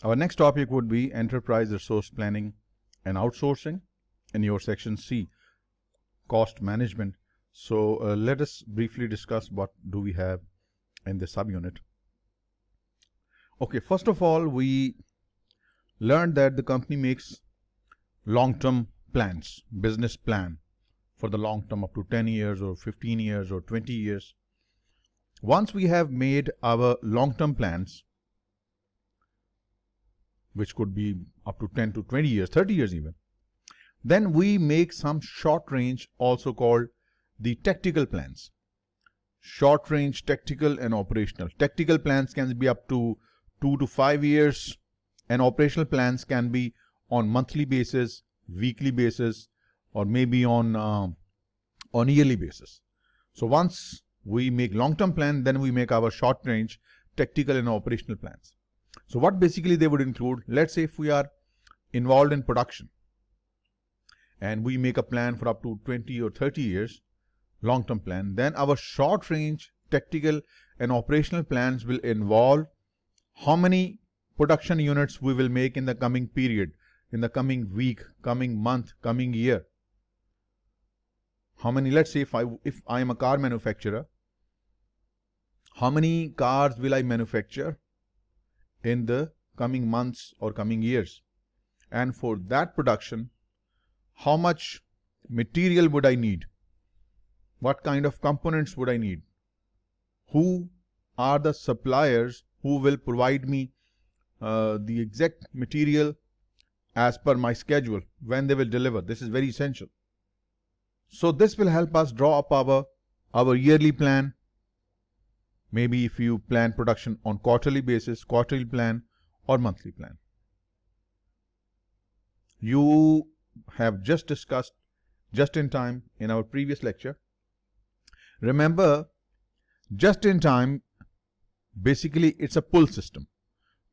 Our next topic would be enterprise resource planning and outsourcing in your section C, cost management. So let us briefly discuss what do we have in the subunit. Okay, first of all, we learned that the company makes long-term plans, business plan for the long term up to 10 years or 15 years or 20 years. Once we have made our long-term plans, which could be up to 10 to 20 years, 30 years even, then we make some short range, also called the tactical plans. Short range, tactical and operational. Tactical plans can be up to 2 to 5 years, and operational plans can be on monthly basis, weekly basis, or maybe on yearly basis. So once we make long-term plan, then we make our short range, tactical and operational plans. So what basically they would include, let's say if we are involved in production and we make a plan for up to 20 or 30 years, long-term plan, then our short range, tactical and operational plans will involve how many production units we will make in the coming period, in the coming week, coming month, coming year. How many, let's say if I am a car manufacturer, how many cars will I manufacture in the coming months or coming years? And for that production, how much material would I need? What kind of components would I need? Who are the suppliers who will provide me the exact material as per my schedule, when they will deliver? This is very essential. So this will help us draw up our yearly plan. Maybe if you plan production on quarterly basis, quarterly plan or monthly plan. You have just discussed just in time in our previous lecture. Remember, just in time, basically it's a pull system.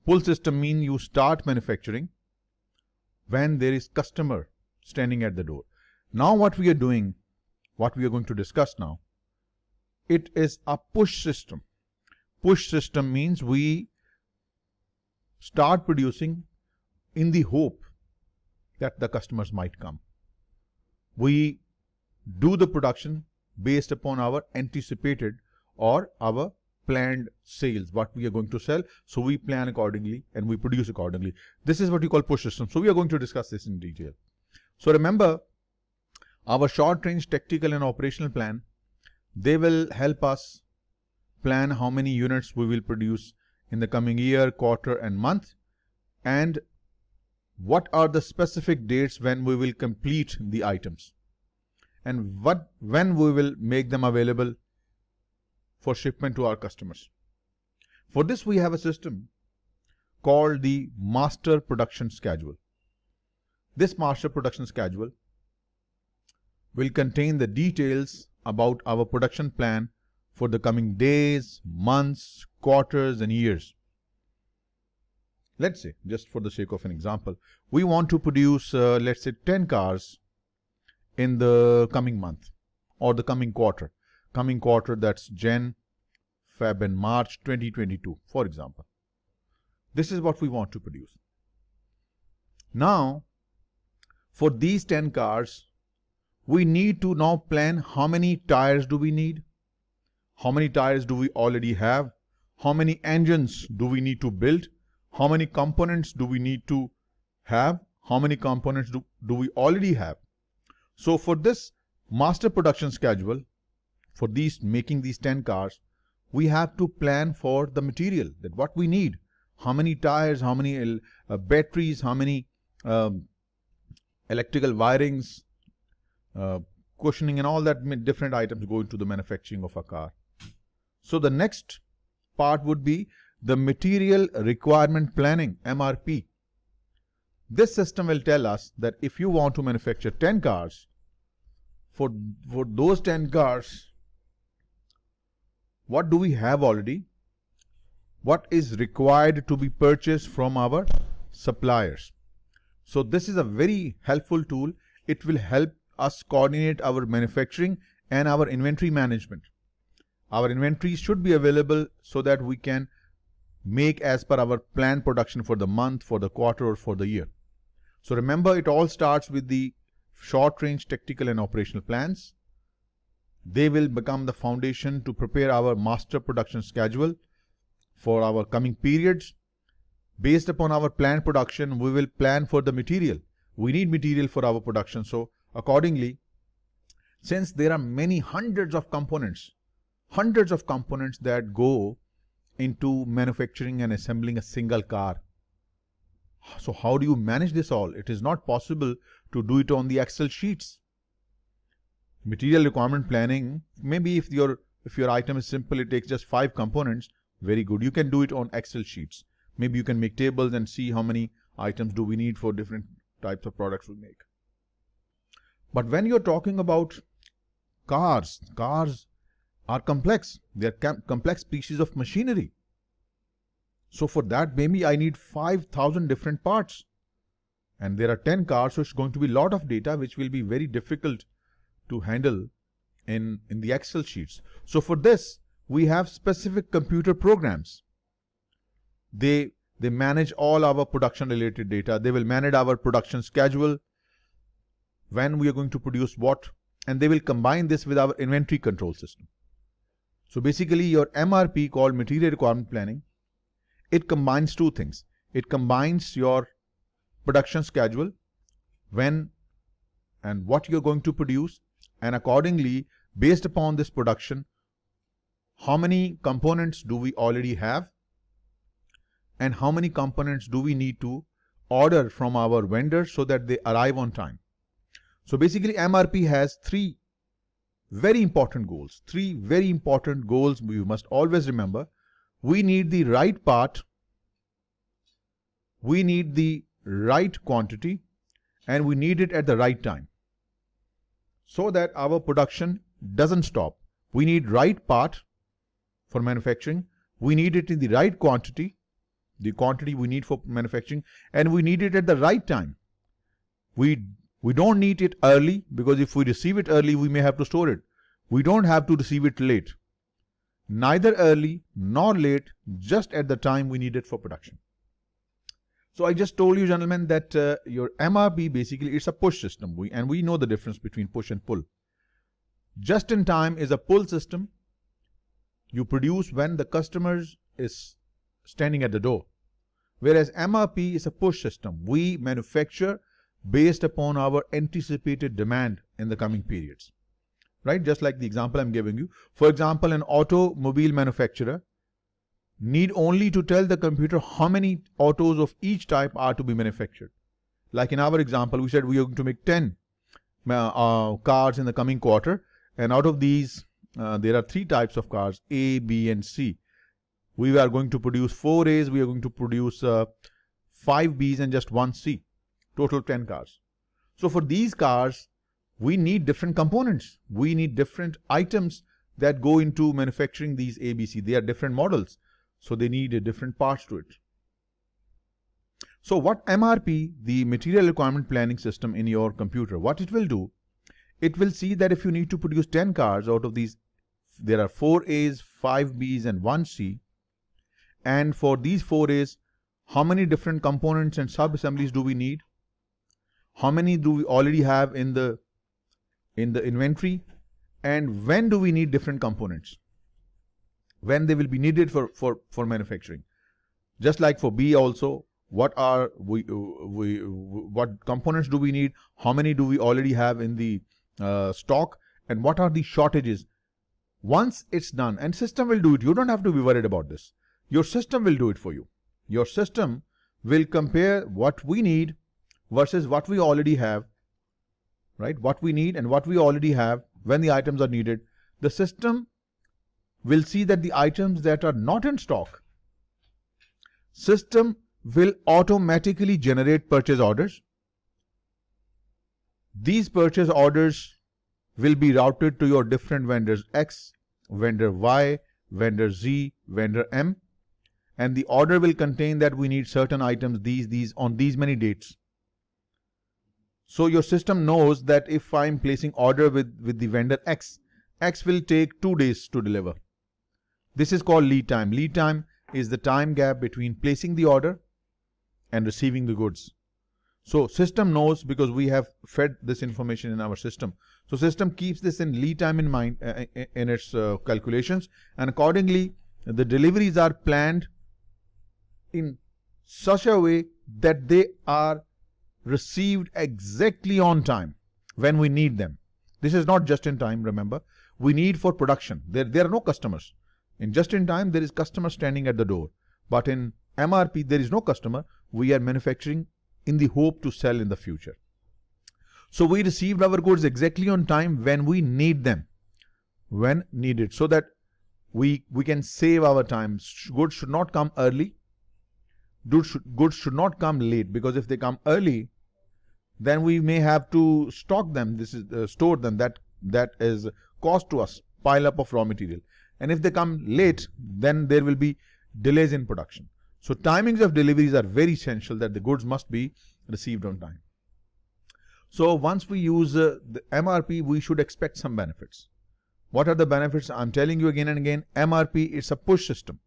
Pull system means you start manufacturing when there is customer standing at the door. Now what we are doing, what we are going to discuss now, it is a push system. Push system means we start producing in the hope that the customers might come. We do the production based upon our anticipated or our planned sales, what we are going to sell. So we plan accordingly and we produce accordingly. This is what you call push system. So we are going to discuss this in detail. So remember, our short range tactical and operational plan, they will help us plan how many units we will produce in the coming year, quarter and month, and what are the specific dates when we will complete the items, and when we will make them available for shipment to our customers. For this we have a system called the master production schedule. This master production schedule will contain the details about our production plan for the coming days, months, quarters and years. Let's say, just for the sake of an example, we want to produce let's say 10 cars in the coming month or the coming quarter. Coming quarter, that's Jan, Feb and March 2022, for example. This is what we want to produce. Now, for these 10 cars, we need to now plan how many tires do we need, how many tires do we already have, how many engines do we need to build, how many components do we need to have, how many components do we already have. So for this master production schedule, for making these 10 cars, we have to plan for the material, that what we need, how many tires, how many batteries, how many electrical wirings, cushioning and all that different items go into the manufacturing of a car. So the next part would be the material requirement planning, MRP. This system will tell us that if you want to manufacture 10 cars, for those 10 cars, what do we have already? What is required to be purchased from our suppliers? So this is a very helpful tool. It will help us coordinate our manufacturing and our inventory management. Our inventory should be available so that we can make as per our planned production for the month, for the quarter, or for the year. So remember, it all starts with the short-range tactical and operational plans. They will become the foundation to prepare our master production schedule for our coming periods. Based upon our planned production, we will plan for the material. We need material for our production. So accordingly, since there are many hundreds of components that go into manufacturing and assembling a single car. So how do you manage this all? It is not possible to do it on the Excel sheets. Material requirement planning, maybe if your item is simple, it takes just 5 components, very good. You can do it on Excel sheets. Maybe you can make tables and see how many items do we need for different types of products we make. But when you're talking about cars are complex. They are complex pieces of machinery. So for that, maybe I need 5,000 different parts. And there are 10 cars, so it's going to be a lot of data which will be very difficult to handle in the Excel sheets. So for this, we have specific computer programs. They manage all our production related data. They will manage our production schedule, when we are going to produce what, and they will combine this with our inventory control system. So basically your MRP, called Material Requirement Planning, it combines 2 things. It combines your production schedule, when and what you're going to produce, and accordingly, based upon this production, how many components do we already have, and how many components do we need to order from our vendors so that they arrive on time. So basically MRP has 3 very important goals. 3 very important goals we must always remember. We need the right part, we need the right quantity, and we need it at the right time, so that our production doesn't stop. We need right part for manufacturing, we need it in the right quantity, the quantity we need for manufacturing, and we need it at the right time. We don't need it early, because if we receive it early, we may have to store it. We don't have to receive it late. Neither early nor late, just at the time we need it for production. So I just told you, gentlemen, that your MRP basically it's a push system. We know the difference between push and pull. Just in time is a pull system. You produce when the customer is standing at the door. Whereas MRP is a push system. We manufacture based upon our anticipated demand in the coming periods. Right? Just like the example I'm giving you. For example, an automobile manufacturer need only to tell the computer how many autos of each type are to be manufactured. Like in our example, we said we are going to make 10 cars in the coming quarter, and out of these there are 3 types of cars, A, B and C. We are going to produce 4 A's, we are going to produce 5 B's and just 1 C. Total 10 cars. So for these cars, we need different components. We need different items that go into manufacturing these ABC. They are different models, so they need different parts to it. So what MRP, the Material Requirement Planning System in your computer, what it will do, it will see that if you need to produce 10 cars, out of these there are 4 A's, 5 B's and 1 C. And for these 4 A's, how many different components and sub-assemblies do we need? How many do we already have in the inventory? And when do we need different components? When they will be needed for manufacturing. Just like for B also, what components do we need? How many do we already have in the stock? And what are the shortages? Once it's done, and system will do it. You don't have to be worried about this. Your system will do it for you. Your system will compare what we need versus what we already have, right? What we need and what we already have when the items are needed. The system will see that the items that are not in stock, system will automatically generate purchase orders. These purchase orders will be routed to your different vendors X, vendor Y, vendor Z, vendor M. And the order will contain that we need certain items, these on these many dates. So your system knows that if I'm placing order with the vendor X, X will take 2 days to deliver. This is called lead time. Lead time is the time gap between placing the order and receiving the goods. So system knows because we have fed this information in our system. So system keeps this in lead time in mind in its calculations, and accordingly the deliveries are planned in such a way that they are received exactly on time when we need them. This is not just in time, remember. We need for production. There are no customers. In just in time, there is customer standing at the door. But in MRP, there is no customer. We are manufacturing in the hope to sell in the future. So we received our goods exactly on time when we need them, when needed, so that we can save our time. Goods should not come early. Goods should not come late, because if they come early, then we may have to stock them. This is store them. That is cost to us, pile up of raw material. And if they come late, then there will be delays in production. So timings of deliveries are very essential, that the goods must be received on time. So once we use the MRP, we should expect some benefits. What are the benefits? I'm telling you again and again, MRP is a push system.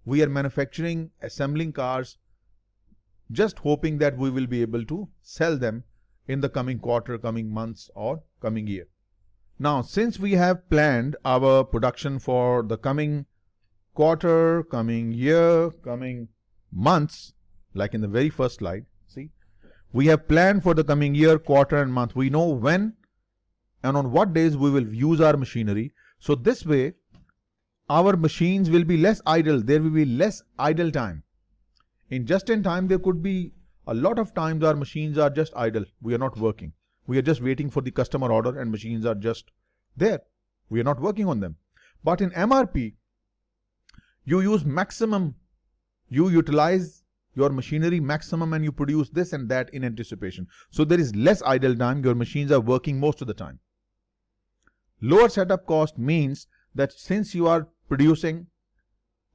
We are manufacturing, assembling cars, just hoping that we will be able to sell them in the coming quarter, coming months, or coming year. Now, since we have planned our production for the coming quarter, coming year, coming months, like in the very first slide, see, we have planned for the coming year, quarter and month. We know when and on what days we will use our machinery. So this way, our machines will be less idle. There will be less idle time. In just in time, there could be a lot of times our machines are just idle. We are not working. We are just waiting for the customer order and machines are just there. We are not working on them. But in MRP, you use maximum, you utilize your machinery maximum, and you produce this and that in anticipation. So there is less idle time. Your machines are working most of the time. Lower setup cost means that since you are producing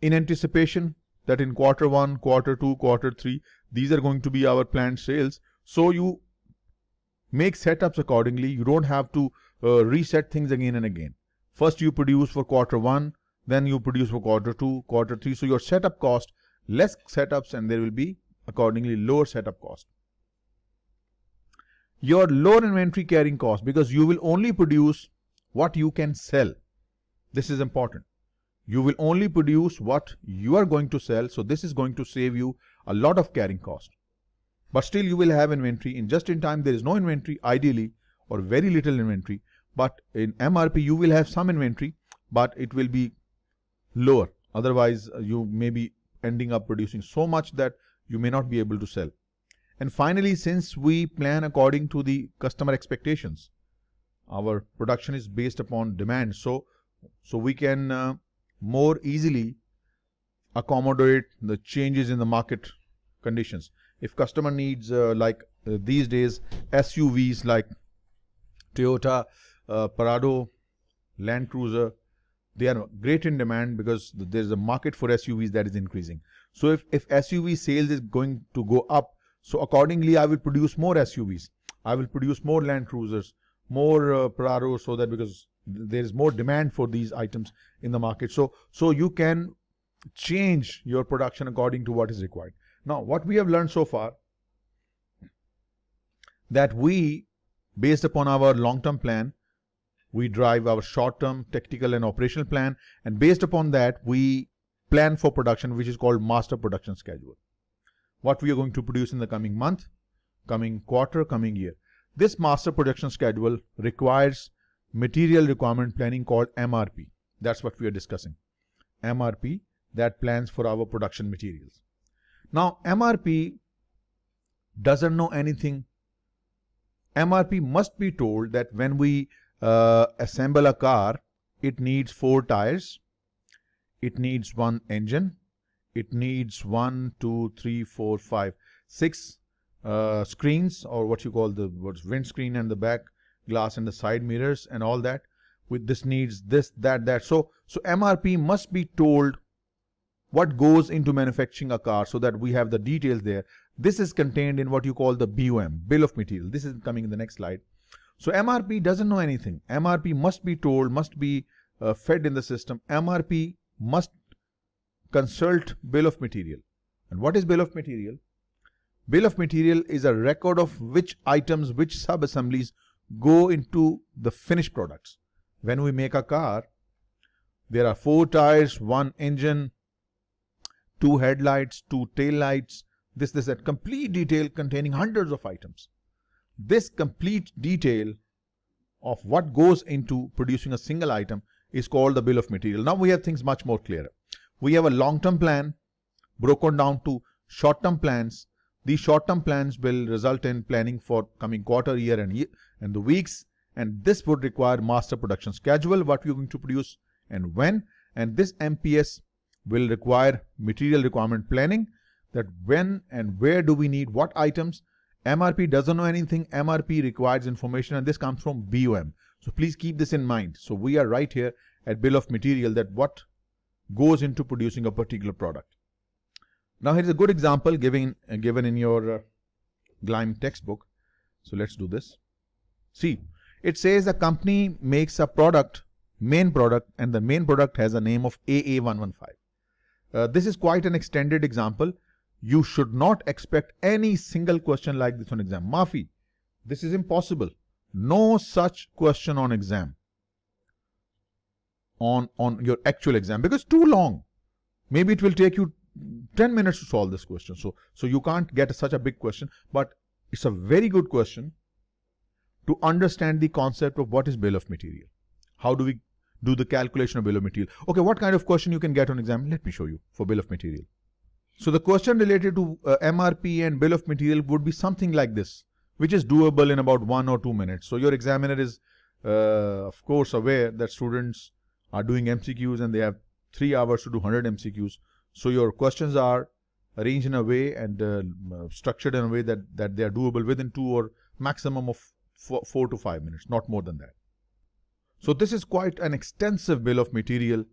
in anticipation that in quarter 1, quarter 2, quarter 3, these are going to be our planned sales. So you make setups accordingly. You don't have to reset things again and again. First you produce for quarter 1, then you produce for quarter 2, quarter 3. So your setup cost, less setups, and there will be accordingly lower setup cost. Your lower inventory carrying cost, because you will only produce what you can sell. This is important. You will only produce what you are going to sell. So this is going to save you a lot of carrying cost. But still you will have inventory. In just in time, there is no inventory ideally, or very little inventory. But in MRP, you will have some inventory, but it will be lower. Otherwise, you may be ending up producing so much that you may not be able to sell. And finally, since we plan according to the customer expectations, our production is based upon demand. So we can more easily accommodate the changes in the market conditions. If customer needs these days SUVs like Toyota, Prado, Land Cruiser, they are great in demand because there is a market for SUVs that is increasing. So if SUV sales is going to go up, so accordingly I will produce more SUVs. I will produce more Land Cruisers, more Prado, so that because there is more demand for these items in the market. So you can change your production according to what is required. Now, what we have learned so far, that we, based upon our long-term plan, we drive our short-term tactical and operational plan, and based upon that, we plan for production, which is called master production schedule. What we are going to produce in the coming month, coming quarter, coming year. This master production schedule requires material requirement planning called MRP. That's what we are discussing. MRP, that plans for our production materials. Now, MRP doesn't know anything. MRP must be told that when we assemble a car, it needs 4 tires, it needs 1 engine, it needs 1, 2, 3, 4, 5, 6 screens, or what you call the windscreen and the back glass and the side mirrors and all that. With this needs this, that. So MRP must be told what goes into manufacturing a car, so that we have the details there. This is contained in what you call the BOM, Bill of Material. This is coming in the next slide. So MRP doesn't know anything. MRP must be told, must be fed in the system. MRP must consult bill of material. And what is bill of material? Bill of material is a record of which items, which sub-assemblies go into the finished products. When we make a car, there are 4 tires, 1 engine, 2 headlights, 2 tail lights, that complete detail containing hundreds of items. This complete detail of what goes into producing a single item is called the bill of material. Now we have things much more clearer. We have a long-term plan broken down to short-term plans. These short-term plans will result in planning for coming quarter, year and the weeks, and this would require master production schedule, what we are going to produce and when, and this MPS will require material requirement planning, that when and where do we need what items. MRP doesn't know anything, MRP requires information, and this comes from BOM. So please keep this in mind. So we are right here at bill of material, that what goes into producing a particular product. Now here is a good example given in your GLIME textbook. So let's do this. See, it says a company makes a product, main product, and the main product has a name of AA115. This is quite an extended example. You should not expect any single question like this on exam. Mafi, this is impossible. No such question on exam, on your actual exam, because it's too long. Maybe it will take you 10 minutes to solve this question. So you can't get such a big question, but it's a very good question to understand the concept of what is bill of material. How do we do the calculation of bill of material? Okay, what kind of question you can get on exam? Let me show you for bill of material. So the question related to MRP and bill of material would be something like this, which is doable in about 1 or 2 minutes. So your examiner is of course aware that students are doing MCQs and they have 3 hours to do 100 MCQs. So your questions are arranged in a way and structured in a way that they are doable within 2 or maximum of 4 to 5 minutes, not more than that. So this is quite an extensive bill of material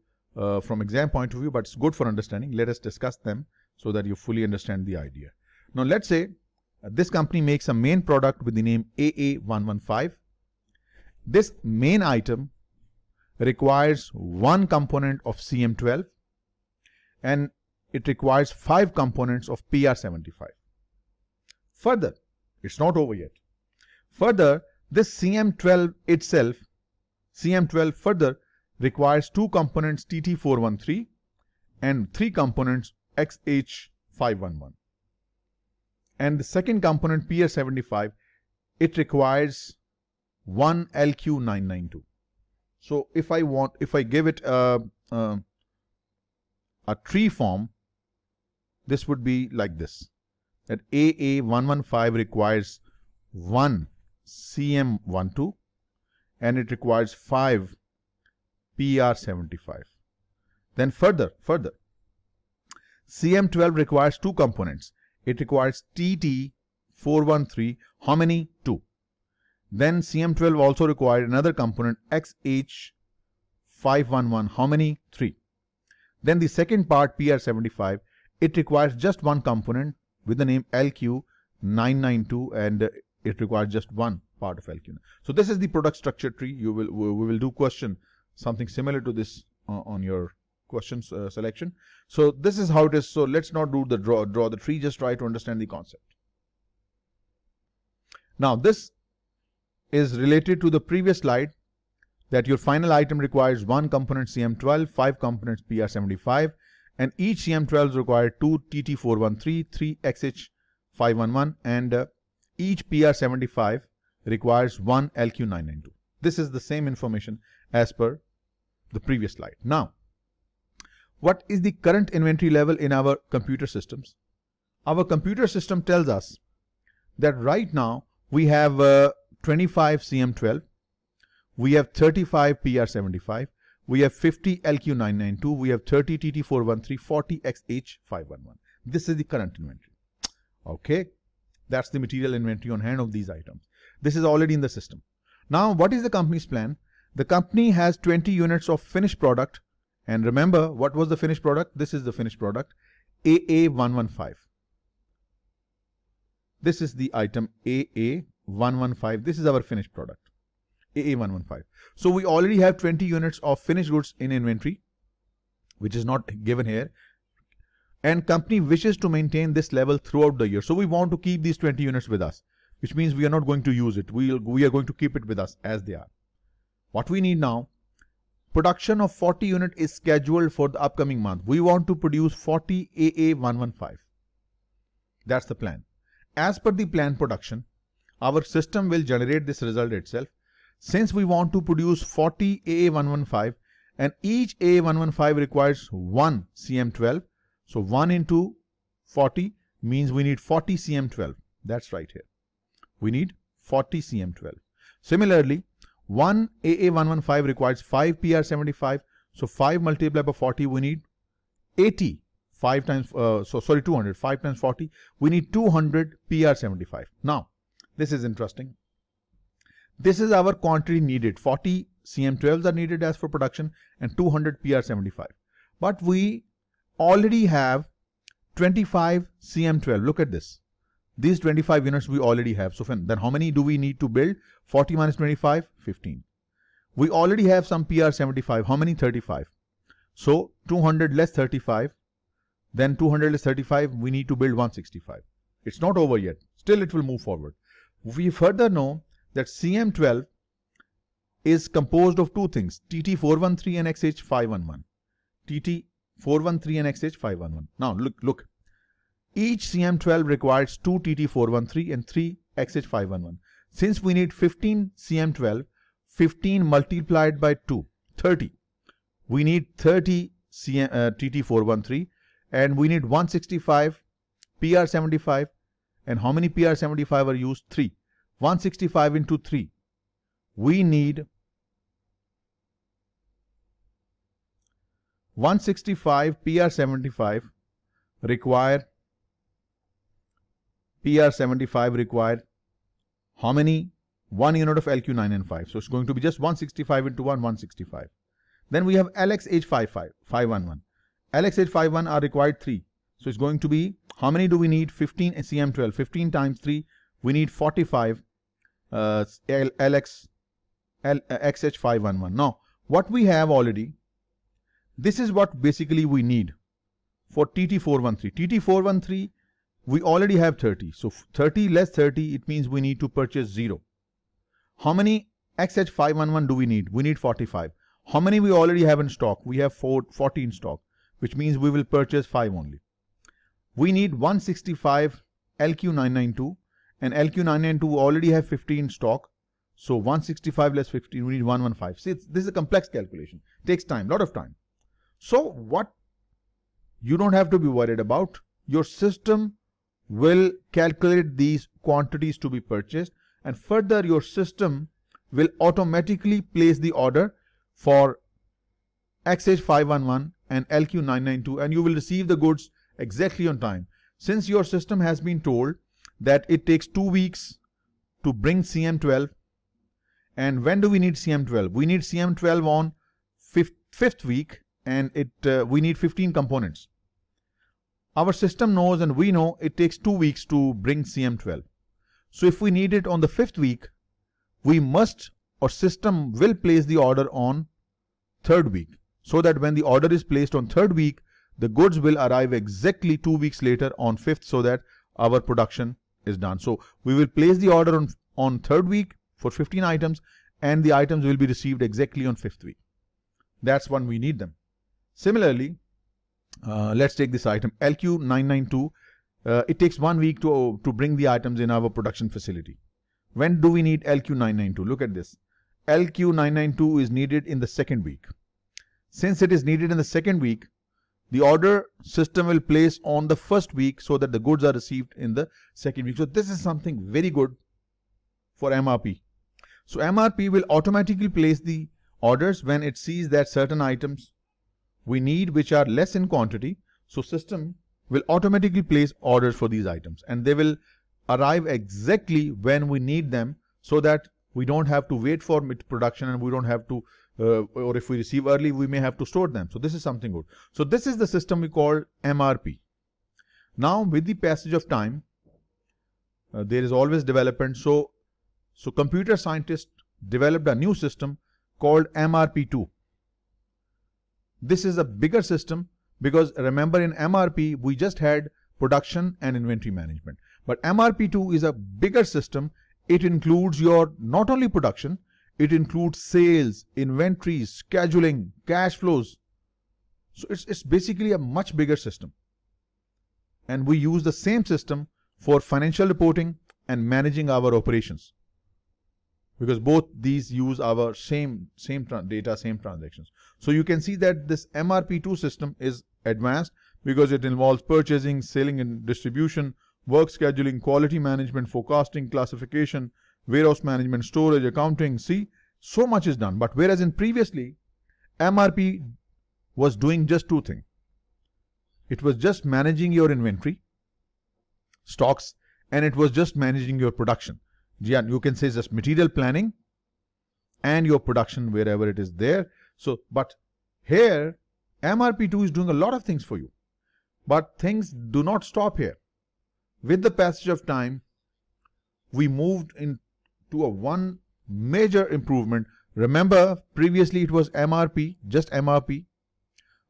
from exam point of view, but it's good for understanding. Let us discuss them so that you fully understand the idea. Now let's say this company makes a main product with the name AA115. This main item requires 1 component of CM12 and it requires 5 components of PR75. Further, it's not over yet. Further, this CM12 itself, CM12 further requires 2 components TT413 and 3 components XH511. And the second component PR75, it requires 1 LQ992. So if I give it a tree form, this would be like this, that AA115 requires 1 CM12 and it requires 5 PR75. Then further, CM12 requires 2 components. It requires TT413, how many? 2. Then CM12 also required another component XH511, how many? 3. Then the second part, PR75, it requires just 1 component with the name LQ992 and it requires just 1 part of LQ. So this is the product structure tree. We will do question something similar to this on your questions selection. So this is how it is. So let's not do the draw the tree, just try to understand the concept. Now this is related to the previous slide, that your final item requires 1 component CM12, 5 components PR75, and each CM12 requires 2 TT413, 3 XH511, and each PR75 requires 1 LQ992. This is the same information as per the previous slide. Now, what is the current inventory level in our computer systems? Our computer system tells us that right now we have 25 CM12, we have 35 PR75, we have 50 LQ992, we have 30 TT413, 40 XH511. This is the current inventory. Okay, that's the material inventory on hand of these items. This is already in the system. Now, what is the company's plan? The company has 20 units of finished product. And remember, what was the finished product? This is the finished product, AA115. This is the item AA115. This is our finished product, AA115. So we already have 20 units of finished goods in inventory, which is not given here. and company wishes to maintain this level throughout the year. So we want to keep these 20 units with us, which means we are not going to use it. We are going to keep it with us as they are. What we need now, production of 40 unit is scheduled for the upcoming month. We want to produce 40 AA115. That's the plan. As per the planned production, our system will generate this result itself. Since we want to produce 40 AA115 and each AA115 requires 1 CM12, so 1 into 40 means we need 40 CM12. That's right here. We need 40 CM12. Similarly, 1 AA115 requires 5 PR75. So 5 multiplied by 40, we need 80. 5 times, 200. 5 times 40, we need 200 PR75. Now, this is interesting. This is our quantity needed. 40 CM12s are needed as for production and 200 PR75. But we already have 25 CM12. Look at this. These 25 units we already have. So then how many do we need to build? 40 minus 25, 15. We already have some PR75. How many? 35. So 200 less 35. Then 200 less 35, we need to build 165. It's not over yet. Still it will move forward. We further know that CM12 is composed of two things, TT413 and XH511. TT413 and XH511. Now look. Each CM12 requires 2 TT413 and 3 XH511. Since we need 15 CM12, 15 multiplied by 2, 30. We need 30 TT413 and we need 165 PR75. And how many PR75 are used? 3. 165 into 3. We need 165 PR75 require how many? 1 unit of LQ995. So it's going to be just 165 into 1, 165. Then we have LXH511. LXH51 are required 3. So it's going to be, how many do we need? 15 CM12. 15 times 3, we need 45 XH511. Now, what we have already, this is what basically we need for TT413. TT413, we already have 30. So 30 less 30, it means we need to purchase 0. How many XH511 do we need? We need 45. How many we already have in stock? We have 40 in stock, which means we will purchase 5 only. We need 165 LQ992 and LQ992 already have 50 in stock. So 165 less 50, we need 115. See, this is a complex calculation. It takes time, lot of time. So what you don't have to be worried about, your system will calculate these quantities to be purchased, and further your system will automatically place the order for XH511 and LQ992 and you will receive the goods exactly on time. Since your system has been told that it takes 2 weeks to bring CM12, and when do we need CM12? We need CM12 on 5th week and we need 15 components. Our system knows and we know it takes 2 weeks to bring CM12. So if we need it on the 5th week, we must, or system will place the order on 3rd week, so that when the order is placed on 3rd week, the goods will arrive exactly 2 weeks later on 5th, so that our production is done. So we will place the order on 3rd week for 15 items and the items will be received exactly on 5th week. That's when we need them. Similarly, let's take this item LQ992. It takes 1 week to bring the items in our production facility. When do we need LQ992? Look at this. LQ992 is needed in the 2nd week. Since it is needed in the 2nd week, the order system will place on the 1st week so that the goods are received in the 2nd week. So this is something very good for MRP. So MRP will automatically place the orders when it sees that certain items we need which are less in quantity. So system will automatically place orders for these items and they will arrive exactly when we need them, so that we don't have to wait for production and we don't have to or if we receive early, we may have to store them. So this is something good. So this is the system we call MRP. Now with the passage of time, there is always development. So computer scientists developed a new system called MRP2. This is a bigger system Because remember, in MRP, we just had production and inventory management. But MRP2 is a bigger system. It includes your not only production, it includes sales, inventories, scheduling, cash flows. So it's basically a much bigger system. And we use the same system for financial reporting and managing our operations, because both these use our same data, same transactions. So you can see that this MRP2 system is advanced because it involves purchasing, selling and distribution, work scheduling, quality management, forecasting, classification, warehouse management, storage, accounting. See, so much is done. But whereas in previously, MRP was doing just two things. It was just managing your inventory, stocks, and it was just managing your production. You can say just material planning and your production wherever it is there. So, but here, MRP2 is doing a lot of things for you. But things do not stop here. With the passage of time, we moved into one major improvement. Remember, previously it was MRP, just MRP.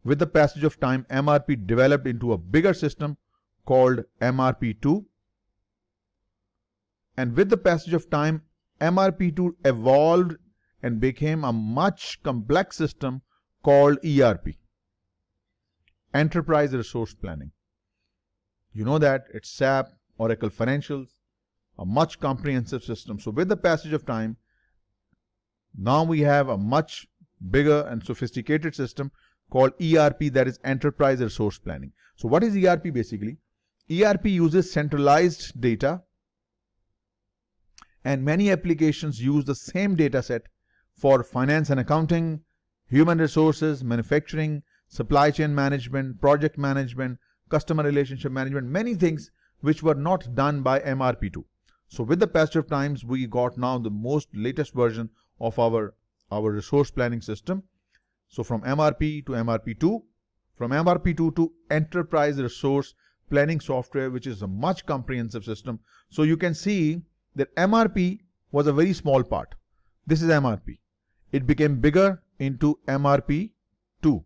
With the passage of time, MRP developed into a bigger system called MRP2. And with the passage of time, MRP2 evolved and became a much complex system called ERP, Enterprise Resource Planning. You know that it's SAP, Oracle Financials, a much comprehensive system. So with the passage of time, now we have a much bigger and sophisticated system called ERP, that is Enterprise Resource Planning. So what is ERP basically? ERP uses centralized data, and many applications use the same data set for finance and accounting, human resources, manufacturing, supply chain management, project management, customer relationship management, many things which were not done by MRP2. So with the passage of times, we got now the most latest version of our resource planning system. So from MRP to MRP2, from MRP2 to Enterprise Resource Planning Software, which is a much comprehensive system. So you can see that MRP was a very small part. This is MRP. It became bigger into MRP2.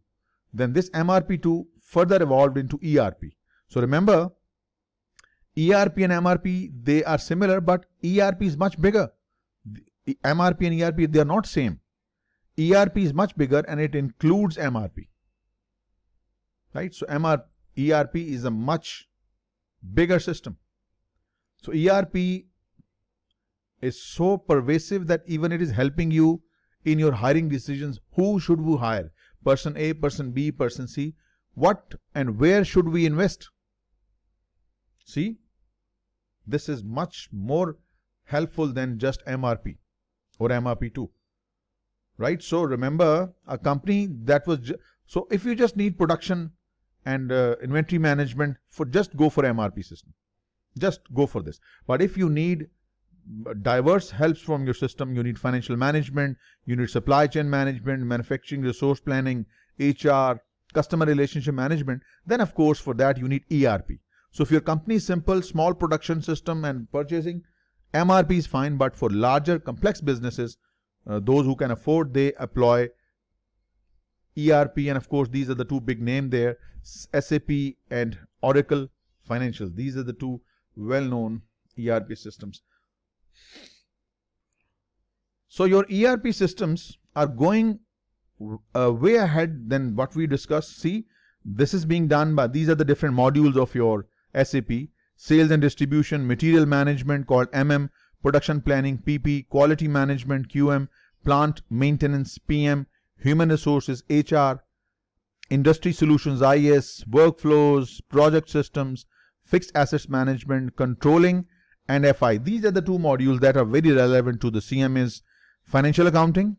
Then this MRP2 further evolved into ERP. So remember, ERP and MRP, they are similar, but ERP is much bigger. MRP and ERP, they are not same. ERP is much bigger and it includes MRP. Right? So ERP is a much bigger system. So ERP is so pervasive that even it is helping you in your hiring decisions. Who should we hire? Person A, person B, person C. What and where should we invest? See, this is much more helpful than just MRP or MRP2. Right? So remember, a company that was, so if you just need production and inventory management, just go for MRP system. Just go for this. But if you need diverse helps from your system, you need financial management, you need supply chain management, manufacturing resource planning, HR, customer relationship management, then of course for that you need ERP. So if your company is simple, small production system and purchasing, MRP is fine. But for larger complex businesses, those who can afford, they employ ERP. And of course these are the two big names there, SAP and Oracle Financials. These are the two well-known ERP systems. So your ERP systems are going way ahead than what we discussed. See, this is being done by, these are the different modules of your SAP: sales and distribution, material management called MM, production planning PP, quality management QM, plant maintenance PM, human resources HR, industry solutions IS, workflows, project systems, fixed assets management, controlling, and FI. These are the two modules that are very relevant to the CMA's financial accounting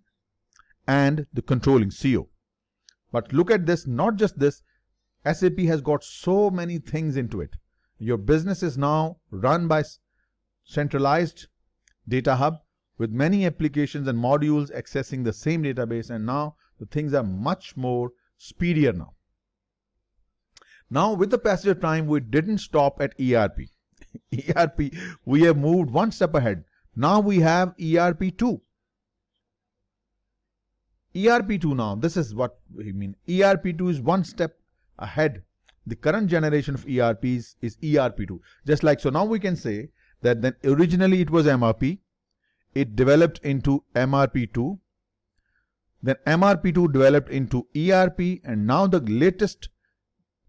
and the controlling CO. But look at this, not just this, SAP has got so many things into it. Your business is now run by centralized data hub with many applications and modules accessing the same database, and now the things are much more speedier now. Now with the passage of time, we didn't stop at ERP. ERP, we have moved one step ahead. Now we have ERP2. ERP2 now, this is what we mean. ERP2 is one step ahead. The current generation of ERPs is ERP2. Just like, so now we can say that then originally it was MRP, it developed into MRP2, then MRP2 developed into ERP, and now the latest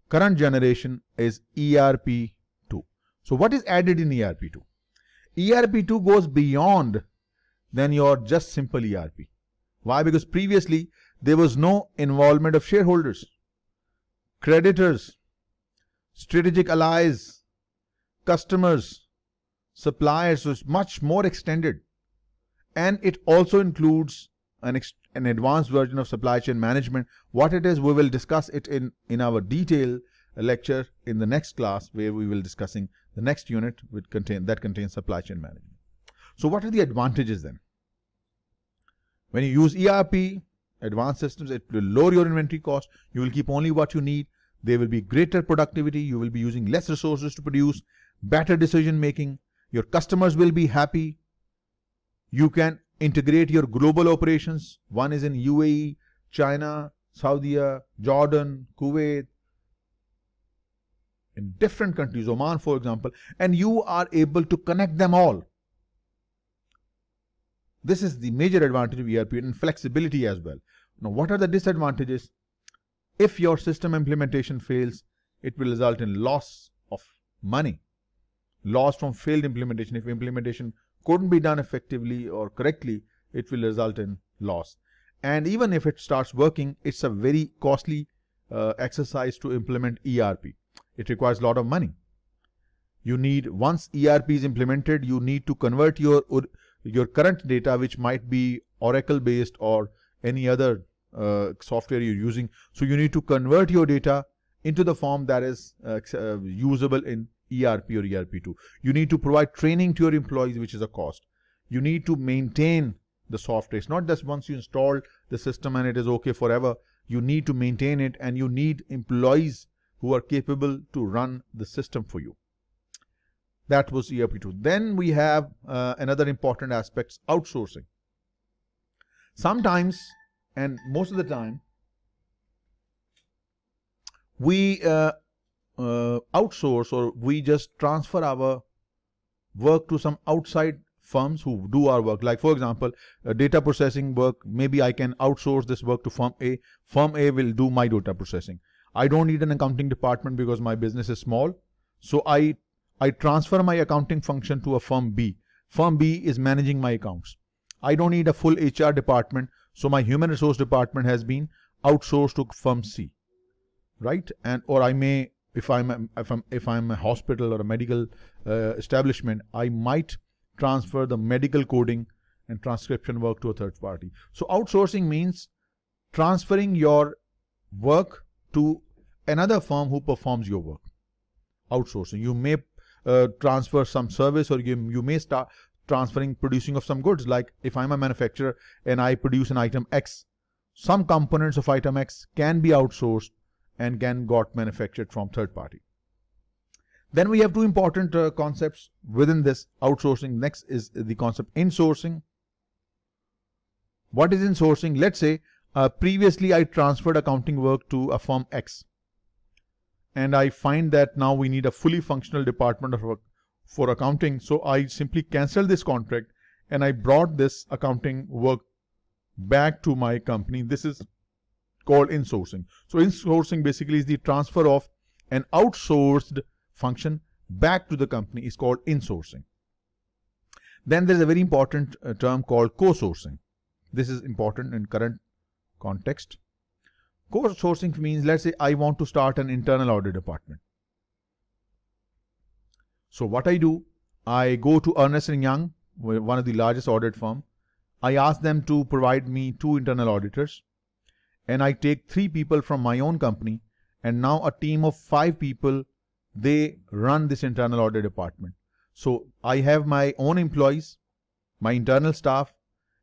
current generation is ERP2. So what is added in ERP2? ERP2 goes beyond than your just simple ERP. Why? Because previously there was no involvement of shareholders, creditors, strategic allies, customers, suppliers. So it's much more extended, and it also includes an advanced version of supply chain management. What it is, we will discuss it in our detail lecture in the next class, where we will discussing the next unit that contains supply chain management. So what are the advantages then? When you use ERP, advanced systems, it will lower your inventory cost. You will keep only what you need. There will be greater productivity. You will be using less resources to produce, better decision making. Your customers will be happy. You can integrate your global operations. One is in UAE, China, Saudi, Jordan, Kuwait, in different countries, Oman for example, and you are able to connect them all. This is the major advantage of ERP, and flexibility as well. Now, what are the disadvantages? If your system implementation fails, it will result in loss of money, loss from failed implementation. If implementation couldn't be done effectively or correctly, it will result in loss. And even if it starts working, it's a very costly exercise to implement ERP. It requires a lot of money. You need, once ERP is implemented, you need to convert your current data, which might be Oracle based or any other software you're using. So you need to convert your data into the form that is usable in ERP or ERP2. You need to provide training to your employees, which is a cost. You need to maintain the software. It's not just once you install the system and it is okay forever. You need to maintain it, and you need employees who are capable to run the system for you. That was ERP2. Then we have another important aspect, outsourcing. Sometimes, and most of the time, we outsource, or we just transfer our work to some outside firms who do our work. Like for example, data processing work, maybe I can outsource this work to firm A. Firm A will do my data processing. I don't need an accounting department because my business is small. So I transfer my accounting function to a firm B. Firm B is managing my accounts. I don't need a full HR department. So my human resource department has been outsourced to firm C, right? And or I may, if I'm a hospital or a medical establishment, I might transfer the medical coding and transcription work to a third party. So outsourcing means transferring your work to another firm who performs your work. Outsourcing. You may transfer some service, or you may start transferring producing of some goods. Like if I'm a manufacturer and I produce an item X, some components of item X can be outsourced and can got manufactured from third party. Then we have two important concepts within this outsourcing. Next is the concept insourcing. What is insourcing? Let's say previously I transferred accounting work to a firm X, and I find that now we need a fully functional department of work for accounting. So I simply cancel this contract and I brought this accounting work back to my company. This is called insourcing. So insourcing basically is the transfer of an outsourced function back to the company, is called insourcing. Then there is a very important term called co-sourcing. This is important in current context. Co-sourcing means, let's say I want to start an internal audit department. So what I do, I go to Ernst & Young, one of the largest audit firm. I ask them to provide me 2 internal auditors, and I take 3 people from my own company, and now a team of 5 people, they run this internal audit department. So I have my own employees, my internal staff,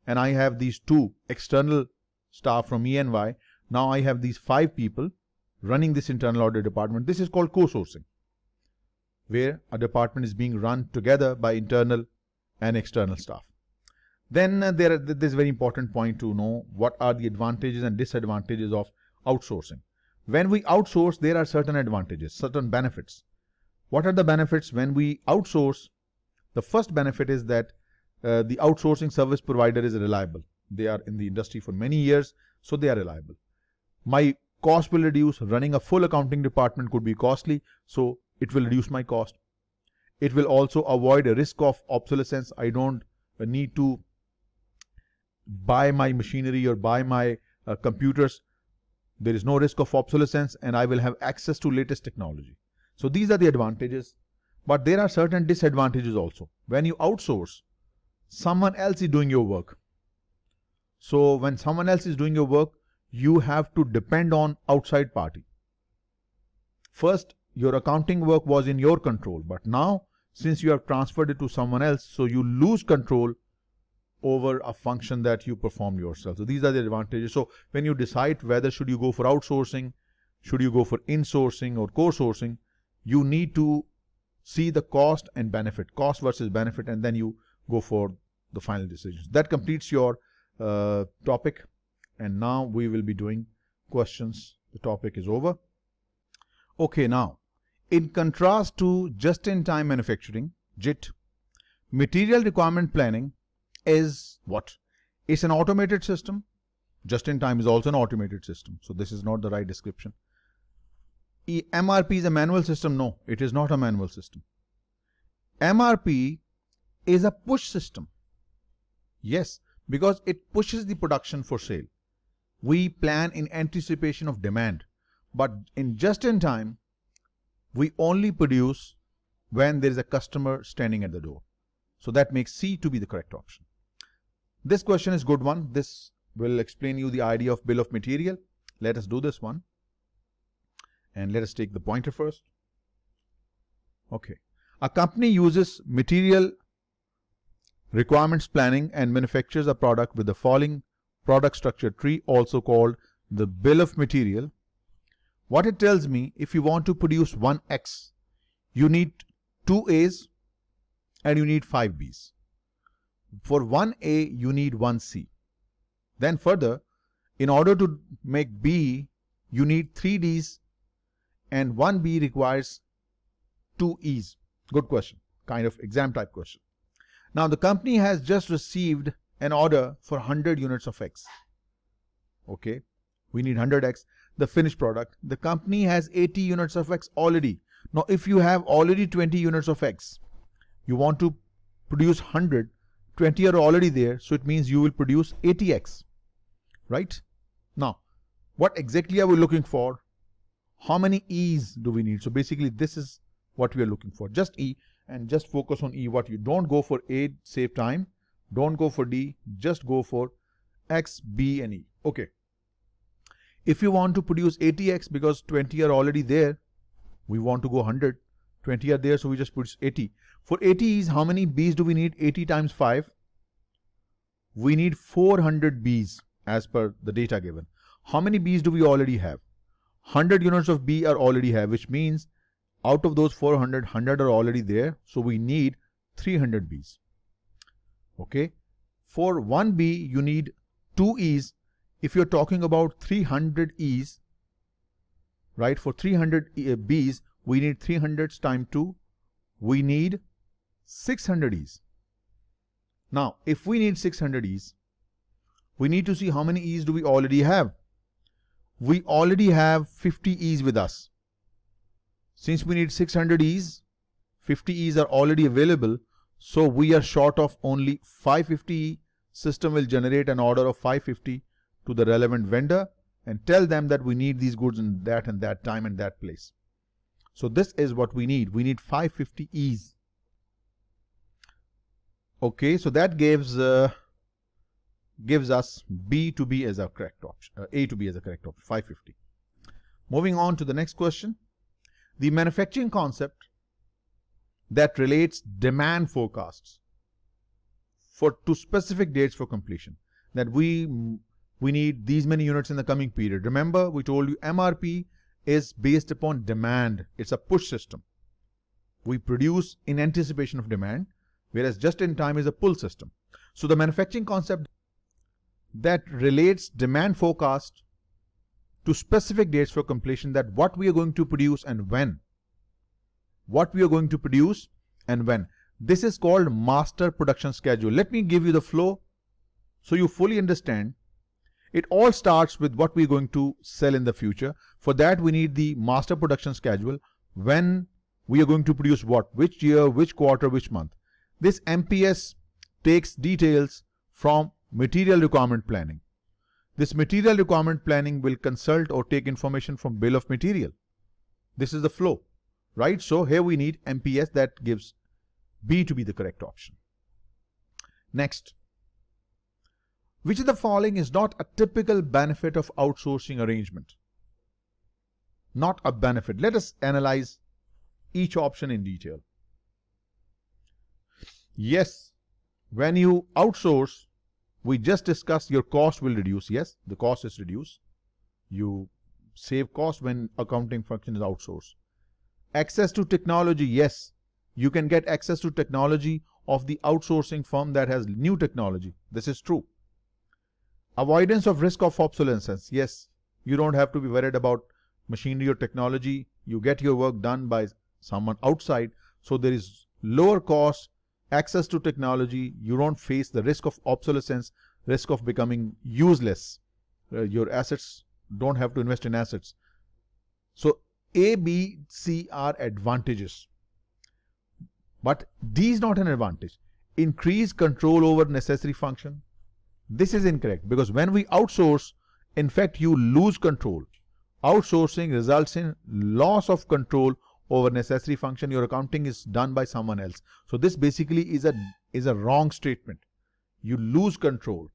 and I have these 2 external staff from E&Y. Now I have these 5 people running this internal audit department. This is called co-sourcing, where a department is being run together by internal and external staff. Then there's a very important point to know: what are the advantages and disadvantages of outsourcing? When we outsource, there are certain advantages, certain benefits. What are the benefits when we outsource? The first benefit is that the outsourcing service provider is reliable. They are in the industry for many years, so they are reliable. My cost will reduce. Running a full accounting department could be costly, so it will reduce my cost. It will also avoid a risk of obsolescence. I don't need to buy my machinery or buy my computers. There is no risk of obsolescence, and I will have access to latest technology. So these are the advantages, but there are certain disadvantages also. When you outsource, someone else is doing your work. So when someone else is doing your work, you have to depend on outside party. First, your accounting work was in your control, but now since you have transferred it to someone else, so you lose control over a function that you perform yourself. So these are the advantages. So when you decide whether should you go for outsourcing, should you go for insourcing or co-sourcing, you need to see the cost and benefit, cost versus benefit, and then you go for the final decisions. That completes your topic, and now we will be doing questions. The topic is over. Okay, now in contrast to just-in-time manufacturing, JIT, material requirement planning is what? It's an automated system. Just-in-time is also an automated system, so this is not the right description. MRP is a manual system. No, it is not a manual system. MRP is a push system. Yes, because it pushes the production for sale. We plan in anticipation of demand, but in just-in-time, we only produce when there is a customer standing at the door. So that makes C to be the correct option. This question is a good one. This will explain you the idea of bill of material. Let us do this one. And let us take the pointer first. Okay. A company uses material requirements planning and manufactures a product with the following product structure tree, also called the bill of material. What it tells me, if you want to produce 1X, you need 2 A's and you need 5 B's. For 1A, you need 1 C. Then further, in order to make B, you need 3 D's, and 1 B requires 2 E's. Good question, kind of exam type question. Now the company has just received an order for 100 units of X. Okay, we need 100X, the finished product. The company has 80 units of X already. Now if you have already 20 units of X, you want to produce 100, 20 are already there, so it means you will produce 80X, right? Now, what exactly are we looking for? How many E's do we need? So basically this is what we are looking for, just E, and just focus on E. What you don't go for A, save time. Don't go for D, just go for X, B and E. Okay. If you want to produce 80X, because 20 are already there, we want to go 100. 20 are there, so we just produce 80. For 80 E's, how many B's do we need? 80 times 5. We need 400 B's as per the data given. How many B's do we already have? 100 units of B are already have, which means out of those 400, 100 are already there. So we need 300 B's. Okay. For 1 B, you need 2 E's. If you're talking about 300 E's, right? For 300 B's, we need 300 times 2. We need 600 E's. Now, if we need 600 E's, we need to see how many E's do we already have. We already have 50 E's with us. Since we need 600 E's, 50 E's are already available. So we are short of only 550 E. System will generate an order of 550 to the relevant vendor and tell them that we need these goods in that and that time and that place. So this is what we need. We need 550 E's. Okay, so that gives us B to be as a correct option, A to be as a correct option, 550. Moving on to the next question. The manufacturing concept that relates demand forecasts to specific dates for completion. That we need these many units in the coming period. Remember, we told you MRP is based upon demand. It's a push system. We produce in anticipation of demand, whereas just-in-time is a pull system. So the manufacturing concept that relates demand forecast to specific dates for completion, that what we are going to produce and when. What we are going to produce and when. This is called master production schedule. Let me give you the flow so you fully understand. It all starts with what we're going to sell in the future. For that, we need the master production schedule. When we are going to produce what, which year, which quarter, which month. This MPS takes details from material requirement planning. This material requirement planning will consult or take information from bill of material. This is the flow, right? So here we need MPS, that gives B to be the correct option. Next. Which of the following is not a typical benefit of outsourcing arrangement? Not a benefit. Let us analyze each option in detail. Yes, when you outsource, we just discussed your cost will reduce. Yes, the cost is reduced. You save cost when accounting function is outsourced. Access to technology. Yes, you can get access to technology of the outsourcing firm that has new technology. This is true. Avoidance of risk of obsolescence. Yes, you don't have to be worried about machinery or technology. You get your work done by someone outside. So there is lower cost, access to technology. You don't face the risk of obsolescence, risk of becoming useless. Your assets, don't have to invest in assets. So A, B, C are advantages. But D is not an advantage. Increase control over necessary function. This is incorrect, because when we outsource, in fact, you lose control. Outsourcing results in loss of control over necessary function. Your accounting is done by someone else. So this basically is a wrong statement. You lose control.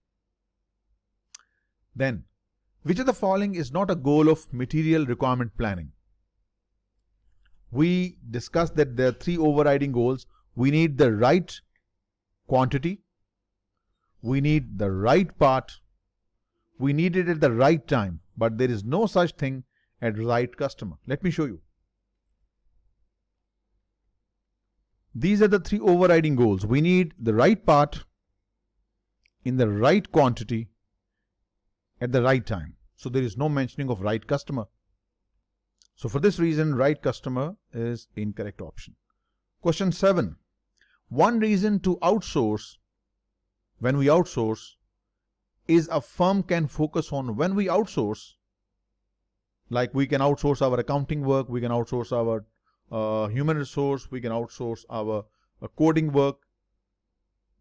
Then, which of the following is not a goal of material requirement planning? We discussed that there are three overriding goals. We need the right quantity. We need the right part. We need it at the right time. But there is no such thing as right customer. Let me show you. These are the three overriding goals. We need the right part in the right quantity at the right time. So there is no mentioning of right customer. So for this reason, right customer is incorrect option. Question 7. One reason to outsource, when we outsource, is a firm can focus on. When we outsource, like we can outsource our accounting work, we can outsource our human resource, we can outsource our coding work.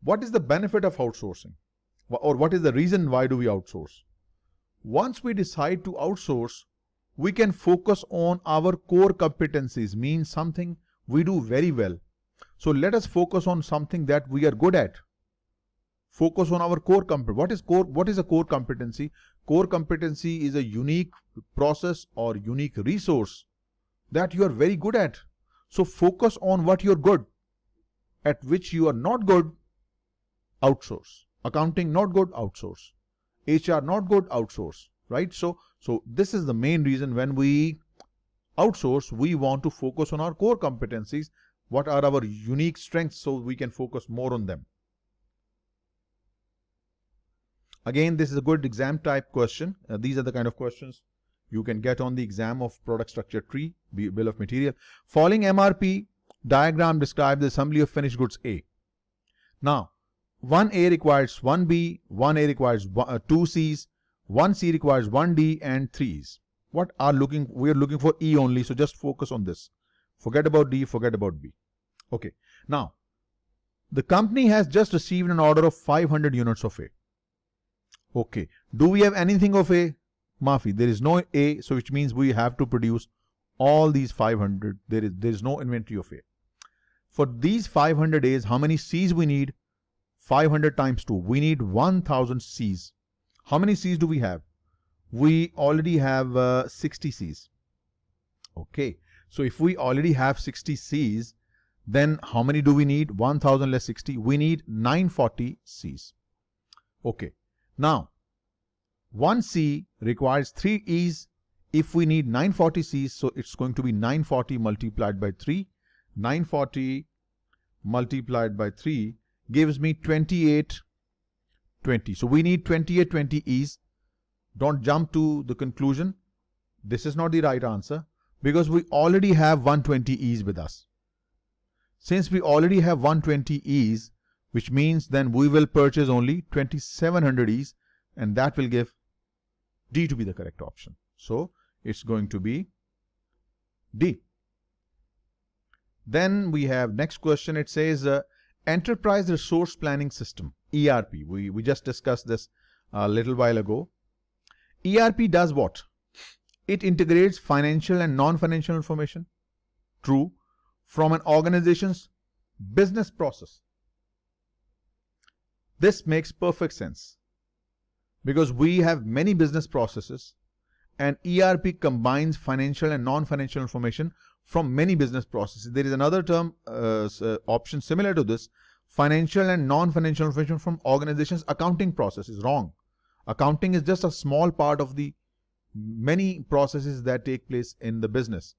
What is the benefit of outsourcing? Or what is the reason why do we outsource? Once we decide to outsource, we can focus on our core competencies, means something we do very well. So let us focus on something that we are good at. Focus on our core competency. What is a core competency? Core competency is a unique process or unique resource that you are very good at. So focus on what you're good. At which you are not good, outsource. Accounting not good, outsource. HR not good, outsource. Right? So this is the main reason when we outsource, we want to focus on our core competencies. What are our unique strengths so we can focus more on them. Again, this is a good exam type question. These are the kind of questions you can get on the exam of product structure tree, bill of material. Following MRP diagram describes the assembly of finished goods A. Now, 1A requires 1B, 1A requires 2 C's, 1C requires 1D and 3 E's. We are looking for E only, so just focus on this. Forget about D, forget about B. Okay. Now, the company has just received an order of 500 units of A. Okay. Do we have anything of A? Maafi, there is no A, so which means we have to produce all these 500. There is no inventory of A. For these 500 A's, how many C's we need? 500 times 2. We need 1000 C's. How many C's do we have? We already have 60 C's. Okay. So if we already have 60 C's, then how many do we need? 1000 less 60. We need 940 C's. Okay. Now, 1 C requires 3 E's. If we need 940 C's, so it's going to be 940 multiplied by 3. 940 multiplied by 3 gives me 2820. So we need 2820 E's. Don't jump to the conclusion. This is not the right answer because we already have 120 E's with us. Since we already have 120 E's, which means then we will purchase only 2700 E's, and that will give D to be the correct option. So it's going to be D. Then we have next question. It says Enterprise Resource Planning System, ERP. We just discussed this a little while ago. ERP does what? It integrates financial and non-financial information, true, from an organization's business process. This makes perfect sense because we have many business processes and ERP combines financial and non-financial information from many business processes. There is another term, option similar to this, financial and non-financial information from organizations' accounting process. Is wrong. Accounting is just a small part of the many processes that take place in the business.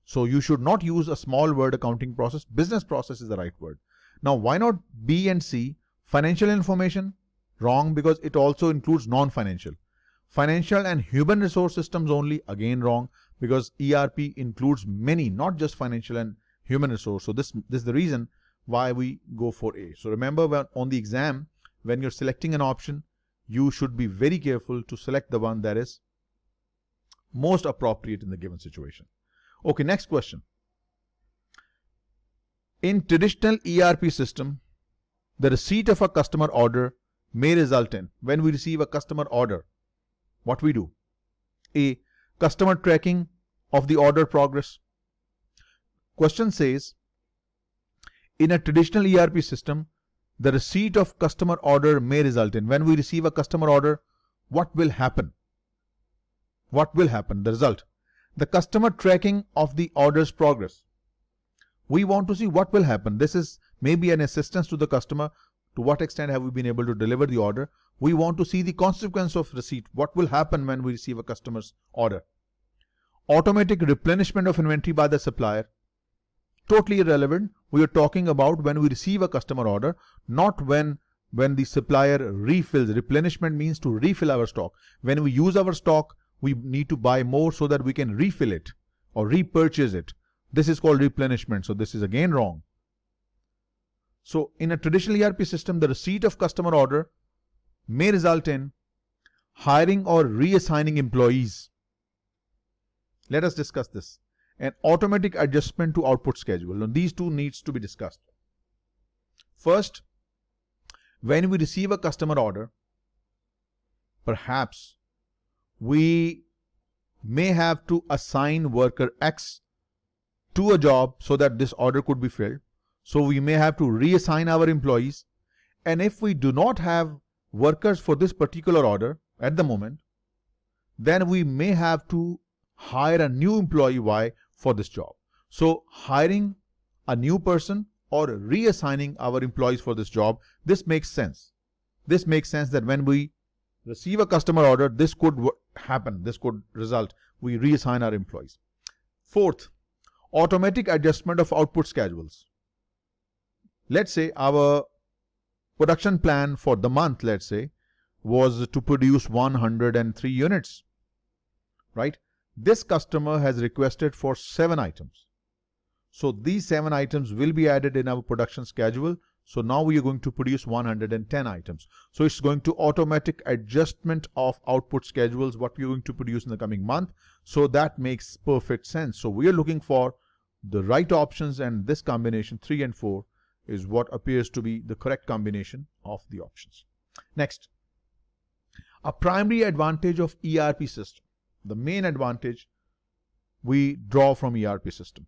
So you should not use a small word, accounting process. Business process is the right word. Now, why not B and C? Financial information, wrong, because it also includes non-financial. Financial and human resource systems only, again wrong, because ERP includes many, not just financial and human resource. So this is the reason why we go for A. So remember, when on the exam, when you're selecting an option, you should be very careful to select the one that is most appropriate in the given situation. Okay, next question. In traditional ERP system, the receipt of a customer order may result in, when we receive a customer order, what we do? A, customer tracking of the order progress. Question says, in a traditional ERP system, the receipt of customer order may result in, when we receive a customer order, what will happen? What will happen? The result. The customer tracking of the order's progress. We want to see what will happen. This is maybe an assistance to the customer. To what extent have we been able to deliver the order? We want to see the consequence of receipt. What will happen when we receive a customer's order? Automatic replenishment of inventory by the supplier. Totally irrelevant. We are talking about when we receive a customer order, not when the supplier refills. Replenishment means to refill our stock. When we use our stock, we need to buy more so that we can refill it or repurchase it. This is called replenishment. So this is again wrong. So in a traditional ERP system, the receipt of customer order may result in hiring or reassigning employees. Let us discuss this. An automatic adjustment to output schedule. Now, these two needs to be discussed. First, when we receive a customer order, perhaps we may have to assign worker X to a job so that this order could be filled. So we may have to reassign our employees. And if we do not have workers for this particular order at the moment, then we may have to hire a new employee Y for this job. So hiring a new person or reassigning our employees for this job, this makes sense. This makes sense that when we receive a customer order, this could happen. This could result. We reassign our employees. Fourth, automatic adjustment of output schedules. Let's say our production plan for the month, let's say, was to produce 103 units, right? This customer has requested for 7 items. So these 7 items will be added in our production schedule. So now we are going to produce 110 items. So it's going to automatic adjustment of output schedules, what we are going to produce in the coming month. So that makes perfect sense. So we are looking for the right options, and this combination 3 and 4 is what appears to be the correct combination of the options. Next, a primary advantage of ERP system. The main advantage we draw from ERP system.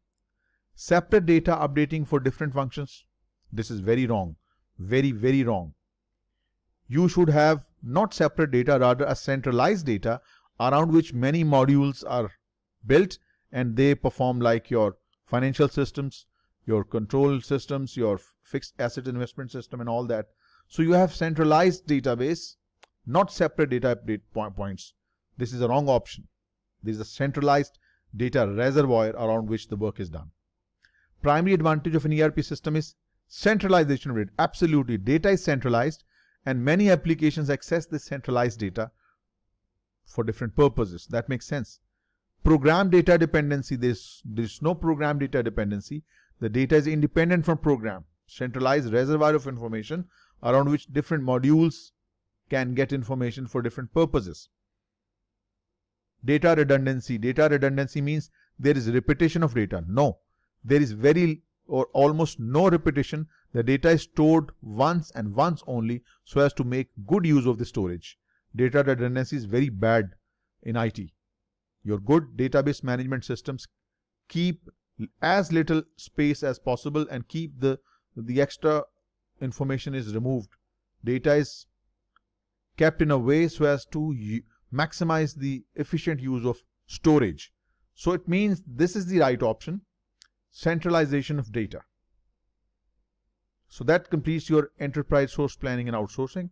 Separate data updating for different functions. This is very wrong. Very, very wrong. You should have not separate data, rather a centralized data around which many modules are built, and they perform like your financial systems, your control systems, your fixed asset investment system and all that. So you have centralized database, not separate data update points. This is a wrong option. This is a centralized data reservoir around which the work is done. Primary advantage of an ERP system is centralization of it. Absolutely. Data is centralized and many applications access this centralized data for different purposes. That makes sense. program data dependency. There's no program data dependency. The data is independent from program. Centralized reservoir of information around which different modules can get information for different purposes. Data redundancy. Data redundancy means there is repetition of data. No, there is very or almost no repetition. The data is stored once and once only so as to make good use of the storage. Data redundancy is very bad in IT. Your good database management systems keep as little space as possible and keep the extra information is removed. Data is kept in a way so as to maximize the efficient use of storage. So it means this is the right option, centralization of data. So that completes your enterprise source planning and outsourcing.